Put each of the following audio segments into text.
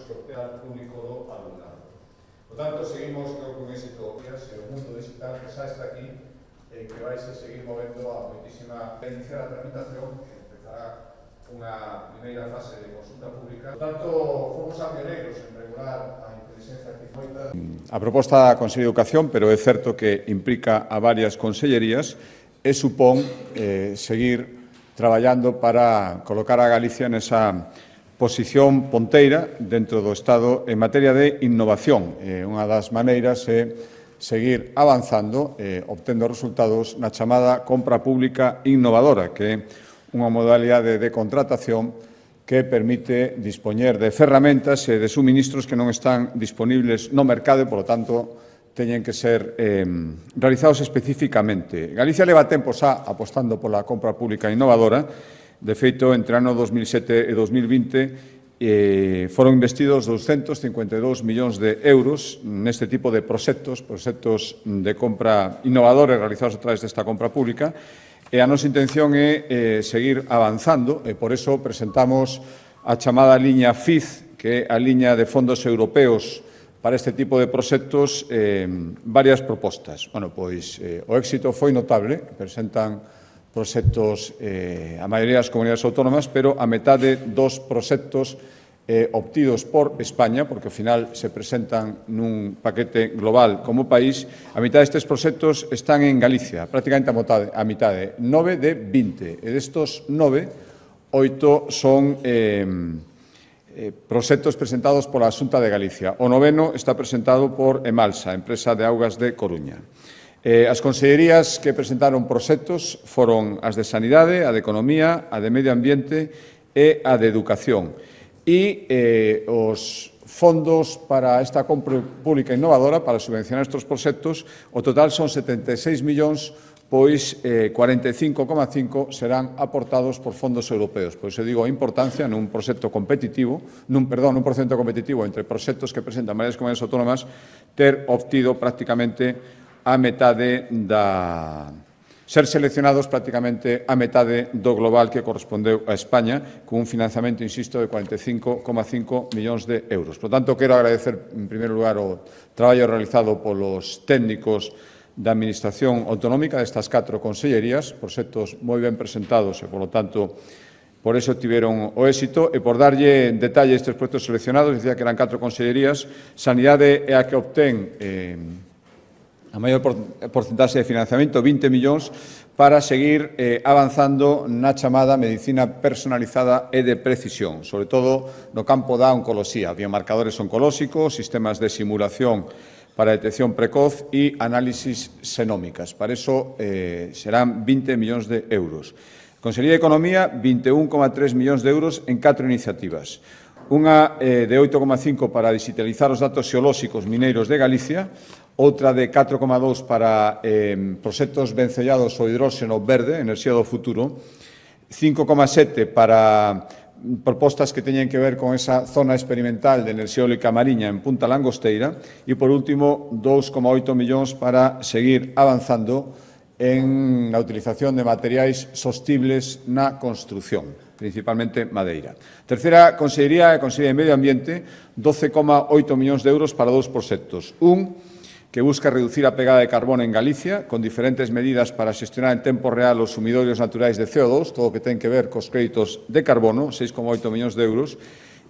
sortear público do alumnado. Por tanto, seguimos con éxito o mundo digital que xa está aquí e que vais a seguir movendo a moitísima. Iniciar a tramitación, empezará unha primeira fase de consulta pública. Por tanto, fomos a pioneiros en regular a inteligencia artificial. A proposta da Consellería de Educación, pero é certo que implica a varias consellerías e supón seguir traballando para colocar a Galicia nesa posición ponteira dentro do Estado en materia de innovación. Unha das maneiras é seguir avanzando, obtendo resultados na chamada compra pública innovadora, que é unha modalidade de contratación que permite dispoñer de ferramentas e de suministros que non están disponibles no mercado e, polo tanto, teñen que ser realizados especificamente. Galicia leva tempo xa apostando pola compra pública innovadora. De feito, entre o ano 2007 e 2020 foron investidos 252 millóns de euros neste tipo de proxectos de compra innovadores realizados a través desta compra pública, e a nosa intención é seguir avanzando, e por iso presentamos a chamada liña FIZ, que é a liña de fondos europeos para este tipo de proxectos, varias propostas. Bueno, pois o éxito foi notable, presentan proxectos a maioría das comunidades autónomas, pero a metade dos proxectos obtidos por España, porque ao final se presentan nun paquete global como país, a mitad destes proxectos están en Galicia, prácticamente a mitade, 9 de 20. E destos 9, 8 son proxectos presentados pola Xunta de Galicia. O 9º está presentado por Emalsa, empresa de augas de Coruña. As consellerías que presentaron proxectos foron as de Sanidade, a de Economía, a de Medio Ambiente e a de Educación. E os fondos para esta compra pública innovadora, para subvencionar estes proxectos, o total son 76 millóns, pois 45,5 serán aportados por fondos europeos. Por iso digo a importancia nun proxecto competitivo, nun porcento competitivo entre proxectos que presentan varias comunidades autónomas, ter obtido prácticamente a metade ser seleccionados prácticamente a metade do global que correspondeu a España, con un financiamento, insisto, de 45,5 millóns de euros. Por tanto, quero agradecer, en primeiro lugar, o traballo realizado polos técnicos da Administración Autonómica destas 4 consellerías, proxectos moi ben presentados e, polo tanto, por eso tiveron o éxito, e por darlle en detalle estes proxectos seleccionados, dicía que eran 4 consellerías. Sanidade é a que obtén a maior porcentaxe de financiamento, 20 millóns, para seguir avanzando na chamada medicina personalizada e de precisión, sobre todo no campo da oncoloxía, biomarcadores oncolóxicos, sistemas de simulación para detección precoz e análisis xenómicas. Para iso serán 20 millóns de euros. Consellería de Economía, 21,3 millóns de euros en 4 iniciativas. Unha de 8,5 para digitalizar os datos xeolóxicos mineiros de Galicia, outra de 4,2 para proxectos vencellados ao hidróxeno verde, enerxía do futuro, 5,7 para propostas que teñen que ver con esa zona experimental de enerxía eólica mariña en Punta Langosteira e, por último, 2,8 millóns para seguir avanzando en a utilización de materiais sostibles na construción, principalmente madeira. Terceira consellería, a Consellería de Medio Ambiente, 12,8 millóns de euros para 2 proxectos. Un que busca reducir a pegada de carbono en Galicia, con diferentes medidas para xestionar en tempo real os sumidorios naturais de CO2, todo o que ten que ver cos créditos de carbono, 6,8 millóns de euros,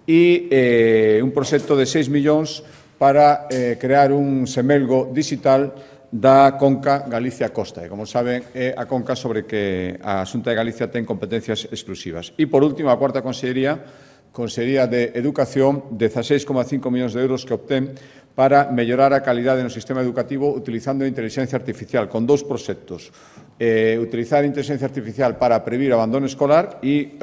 e un proxecto de 6 millóns para crear un semelgo digital da Conca Galicia Costa. E, como saben, é a Conca sobre que a Xunta de Galicia ten competencias exclusivas. E, por último, a cuarta consellería, Consellería de Educación, 16,5 millóns de euros que obtén para mellorar a calidade no sistema educativo utilizando a inteligencia artificial, con 2 proxectos. Utilizar a inteligencia artificial para previr abandono escolar e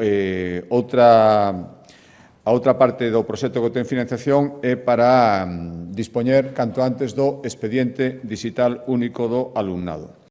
a outra parte do proxecto que ten financiación é para dispoñer canto antes do expediente digital único do alumnado.